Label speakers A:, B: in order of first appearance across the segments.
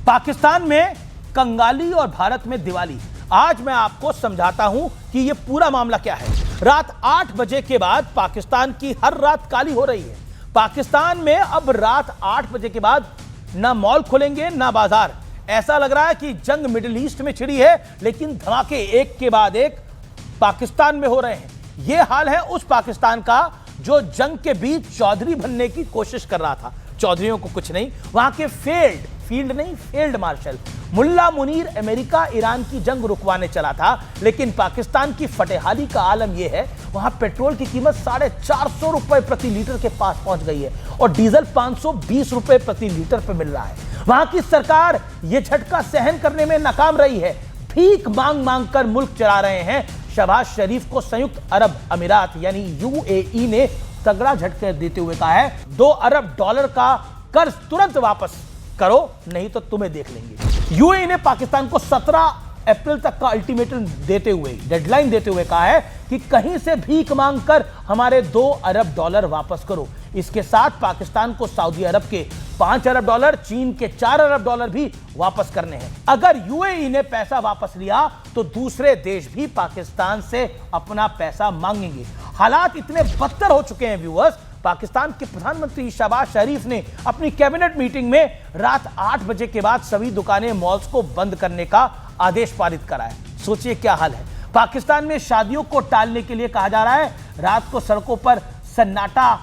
A: पाकिस्तान में कंगाली और भारत में दिवाली। आज मैं आपको समझाता हूं कि यह पूरा मामला क्या है। रात 8 बजे के बाद पाकिस्तान की हर रात काली हो रही है। पाकिस्तान में अब रात 8 बजे के बाद ना मॉल खुलेंगे ना बाजार। ऐसा लग रहा है कि जंग मिडिल ईस्ट में छिड़ी है, लेकिन धमाके एक के बाद एक पाकिस्तान में हो रहे हैं। यह हाल है उस पाकिस्तान का जो जंग के बीच चौधरी बनने की कोशिश कर रहा था। चौधरीयों को कुछ नहीं, वहां के फील्ड मार्शल मुल्ला मुनीर अमेरिका ईरान की जंग रुकवाने चला था, लेकिन पाकिस्तान की फटेहाली का आलम यह है वहां पेट्रोल की कीमत 450 रुपए प्रति लीटर के पास पहुंच गई है और डीजल 520 रुपए प्रति लीटर पर मिल रहा है। वहां की सरकार यह झटका सहन करने में नाकाम रही है। भीख मांग मांग कर मुल्क चला रहे हैं। शहबाज शरीफ को संयुक्त अरब अमीरात यानी यूएई ने तगड़ा झटका देते हुए कहा है, $2 अरब का कर्ज तुरंत वापस करो, नहीं तो तुम्हें देख लेंगे। यूएई ने पाकिस्तान को 17 अप्रैल तक का अल्टीमेटम देते हुए, डेडलाइन देते हुए कहा है कि कहीं से भीख मांगकर हमारे $2 अरब वापस करो। इसके साथ पाकिस्तान को सऊदी अरब के $5 अरब, चीन के $4 अरब भी वापस करने हैं। अगर यूएई ने पैसा वापस लिया तो दूसरे देश भी पाकिस्तान से अपना पैसा मांगेंगे। हालात इतने बदतर हो चुके हैं व्यूअर्स, पाकिस्तान के प्रधानमंत्री शहबाज शरीफ ने अपनी कैबिनेट मीटिंग में रात 8 बजे के बाद सभी दुकानें, मॉल्स को बंद करने का आदेश पारित करा है। सोचिए क्या हाल है। पाकिस्तान में शादियों को टालने के लिए कहा जा रहा है। रात को सड़कों पर सन्नाटा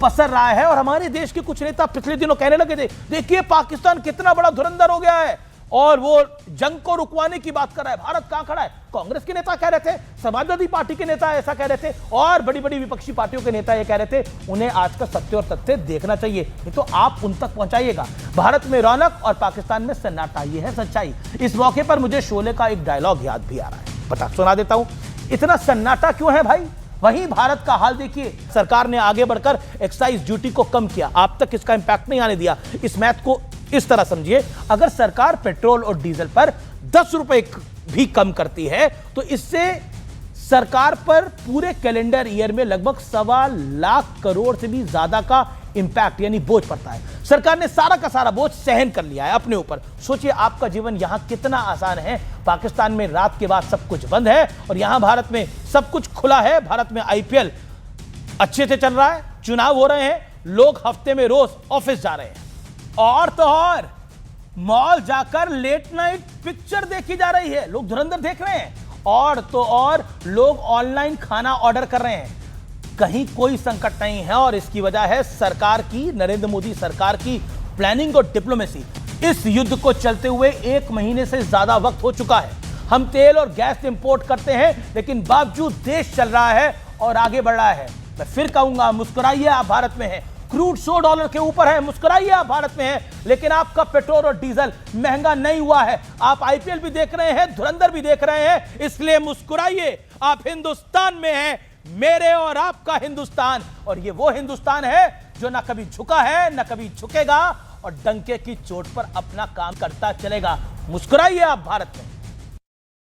A: पसर रहा है और हमारे देश के कुछ नेता पिछले दिनों कहने लगे थे, देखिए पाकिस्तान कितना बड़ा धुरंधर हो गया है और वो जंग को रुकवाने की बात कर रहा है। भारत कहां खड़ा है? कांग्रेस के नेता कह रहे थे, समाजवादी पार्टी के नेता ऐसा कह रहे थे और बड़ी बड़ी विपक्षी पार्टियों के नेता ये कह रहे थे। उन्हें आज का सत्य और तथ्य देखना चाहिए, नहीं तो आप उन तक पहुंचाइएगा। भारत में रौनक और पाकिस्तान में सन्नाटा, ये है सच्चाई। इस मौके पर मुझे शोले का एक डायलॉग याद भी आ रहा है, बता सुना देता हूं। इतना सन्नाटा क्यों है भाई? वहीं भारत का हाल देखिए। सरकार ने आगे बढ़कर एक्साइज ड्यूटी को कम किया, आप तक इसका इंपैक्ट नहीं आने दिया। इस मैथ को इस तरह समझिए, अगर सरकार पेट्रोल और डीजल पर 10 रुपए भी कम करती है तो इससे सरकार पर पूरे कैलेंडर ईयर में लगभग 1.25 लाख करोड़ से भी ज्यादा का इंपैक्ट यानी बोझ पड़ता है। सरकार ने सारा का सारा बोझ सहन कर लिया है अपने ऊपर। सोचिए आपका जीवन यहां कितना आसान है। पाकिस्तान में रात के बाद सब कुछ बंद है और यहां भारत में सब कुछ खुला है। भारत में आईपीएल अच्छे से चल रहा है, चुनाव हो रहे हैं, लोग हफ्ते में रोज ऑफिस जा रहे हैं और तो और मॉल जाकर लेट नाइट पिक्चर देखी जा रही है, लोग धुरंधर देख रहे हैं और तो और लोग ऑनलाइन खाना ऑर्डर कर रहे हैं। कहीं कोई संकट नहीं है और इसकी वजह है सरकार की, नरेंद्र मोदी सरकार की प्लानिंग और डिप्लोमेसी। इस युद्ध को चलते हुए 1 महीने से ज्यादा वक्त हो चुका है। हम तेल और गैस इंपोर्ट करते हैं, लेकिन बावजूद देश चल रहा है और आगे बढ़ रहा है। मैं फिर कहूंगा, मुस्कुराइए आप भारत में हैं। क्रूड $100 के ऊपर है, मुस्कुराइए आप भारत में हैं, लेकिन आपका पेट्रोल और डीजल महंगा नहीं हुआ है। आप आईपीएल भी देख रहे हैं, धुरंधर भी देख रहे हैं, इसलिए मुस्कुराइए। आप हिंदुस्तान में हैं, मेरे और आपका हिंदुस्तान, और ये वो हिंदुस्तान है जो ना कभी झुका है ना कभी झुकेगा और डंके की चोट पर अपना काम करता चलेगा। मुस्कुराइए आप भारत में।